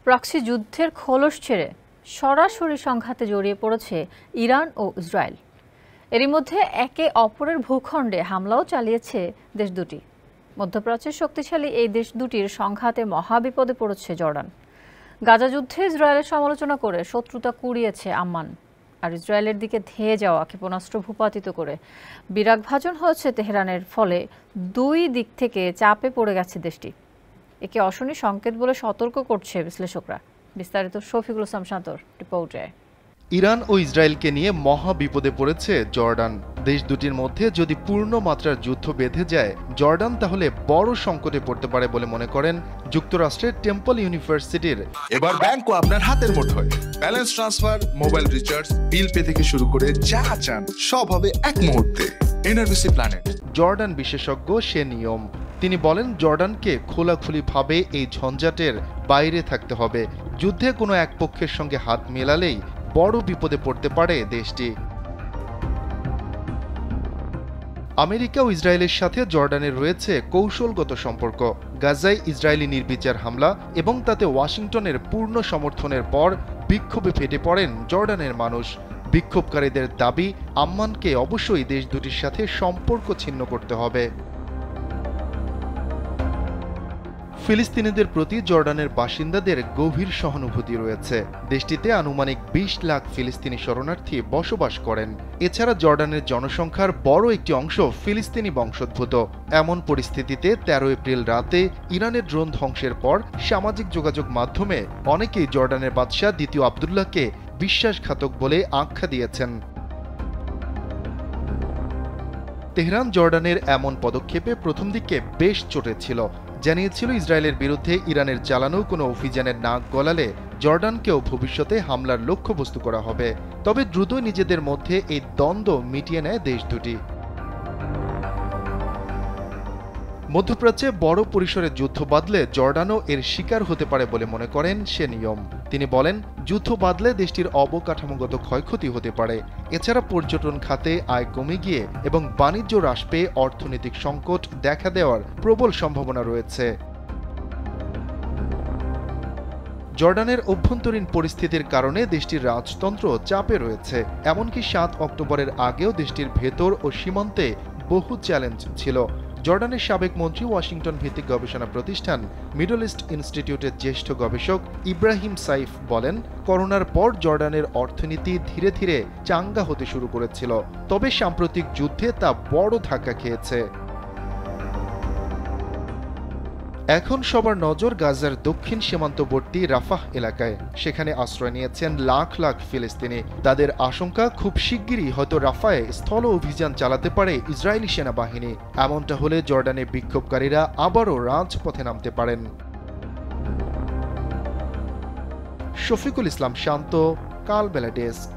Proxy যুদ্ধের খোলস ছেড়ে সরাসরি সংঘাতে জড়িয়ে পড়েছে ইরান ও ইসরায়েল। এরই মধ্যে একে অপরের ভূখণ্ডে হামলাও চালিয়েছে দেশ দুটি। মধ্যপ্রাচ্যের শক্তিশালী এই দেশ দুটির সংঘাতে মহাবিপদে পড়েছে জর্ডান। গাজা যুদ্ধে ইসরায়েলের সমালোচনা করে শত্রুতা কুড়িয়েছে আম্মান, আর ইসরায়েলের দিকে ধেয়ে যাওয়া ক্ষেপণাস্ত্র ভূপাতিত করে বিরাগভাজন হয়েছে তেহরানের। ফলে দুই দিক থেকে চাপে পড়ে গেছে দেশটি। একে অশনি সংকেত বলে সতর্ক করছে বিশ্লেষকরা। বিস্তারিত শফিকুল ইসলাম শান্তর রিপোর্টে। ইরান ও ইসরায়েলকে নিয়ে মহা বিপদে পড়েছে জর্ডান। দেশ দুটির মধ্যে যদি পূর্ণ মাত্রার যুদ্ধ বেঁধে যায়, জর্ডান তাহলে বড় সংকটে পড়তে পারে বলে মনে করেন যুক্তরাষ্ট্রের টেম্পল ইউনিভার্সিটির। এবার ব্যাংকও আপনার হাতের মুঠোয়। Balance transfer, mobile recharge, bill pay থেকে শুরু করে যা চান সব হবে এক মুহূর্তে। NRBC planet. জর্ডান বিশেষজ্ঞ সে নিয়ম। তিনি বলেন, জর্ডানকে খোলাখুলিভাবে এই ঝঞ্ঝাটের বাইরে থাকতে হবে। যুদ্ধে কোনো এক পক্ষের সঙ্গে হাত মেলালেই বড় বিপদে পড়তে পারে দেশটি। আমেরিকা ও ইসরায়েলের সাথে জর্ডানের রয়েছে কৌশলগত সম্পর্ক। গাজায় ইসরায়েলি নির্বিচার হামলা এবং তাতে ওয়াশিংটনের পূর্ণ সমর্থনের পর বিক্ষোভে ফেটে পড়েন জর্ডানের মানুষ। বিক্ষোভকারীদের দাবি, আম্মানকে অবশ্যই দেশ দুটির সাথে সম্পর্ক ছিন্ন করতে হবে। ফিলিস্তিনিদের প্রতি জর্ডানের বাসিন্দাদের গভীর সহানুভূতি রয়েছে। দেশটিতে আনুমানিক 20 লাখ ফিলিস্তিনি শরণার্থী বসবাস করেন। এছাড়া জর্ডানের জনসংখ্যার বড় একটি অংশ ফিলিস্তিনি বংশোদ্ভূত। এমন পরিস্থিতিতে 13 এপ্রিল রাতে ইরানের ড্রোন ধ্বংসের পর সামাজিক যোগাযোগ মাধ্যমে অনেকেই জর্ডানের বাদশাহ দ্বিতীয় আবদুল্লাহকে বিশ্বাসঘাতক বলে আখ্যা দিয়েছেন। তেহরান জর্ডানের এমন পদক্ষেপে প্রথম দিকে বেশ চটেছিল। জানিয়েছিল, ইসরায়েলের বিরুদ্ধে ইরানের চালানো কোনো অভিযানের নাক গলালে জর্ডানকেও ভবিষ্যতে হামলার লক্ষ্যবস্তু করা হবে। তবে দ্রুত নিজেদের মধ্যে এই দ্বন্দ্ব মিটিয়ে নেয় দেশ দুটি। মধ্যপ্রাচ্যে বড় পরিসরে যুদ্ধ বাঁধলে জর্ডানও এর শিকার হতে পারে বলে মনে করেন সে নিয়ম। তিনি বলেন, যুদ্ধ বাঁধলে দেশটির অবকাঠামোগত ক্ষয়ক্ষতি হতে পারে। এছাড়া পর্যটন খাতে আয় কমে গিয়ে এবং বাণিজ্য হ্রাস পেয়ে অর্থনৈতিক সংকট দেখা দেওয়ার প্রবল সম্ভাবনা রয়েছে। জর্ডানের অভ্যন্তরীণ পরিস্থিতির কারণে দেশটির রাজতন্ত্র চাপে রয়েছে। এমনকি 7 অক্টোবরের আগেও দেশটির ভেতর ও সীমান্তে বহু চ্যালেঞ্জ ছিল। জর্ডানের সাবেক মন্ত্রী, ওয়াশিংটন ভিত্তিক গবেষণা প্রতিষ্ঠান মিডল ইস্ট ইনস্টিটিউটের জ্যেষ্ঠ গবেষক ইব্রাহিম সাইফ বলেন, করোনার পর জর্ডানের অর্থনীতি ধীরে ধীরে চাঙ্গা হতে শুরু করেছিল, তবে সাম্প্রতিক যুদ্ধে তা বড় ধাক্কা খেয়েছে। এখন সবার নজর গাজার দক্ষিণ সীমান্তবর্তী রাফাহ এলাকায়। সেখানে আশ্রয় নিয়েছেন লাখ লাখ ফিলিস্তিনি। তাদের আশঙ্কা, খুব শিগগিরই হয়তো রাফায় স্থল অভিযান চালাতে পারে ইসরায়েলি সেনাবাহিনী। এমনটা হলে জর্ডানে বিক্ষোভকারীরা আবারও রাজপথে নামতে পারেন। শফিকুল ইসলাম শান্ত, কালবেলা ডেস্ক।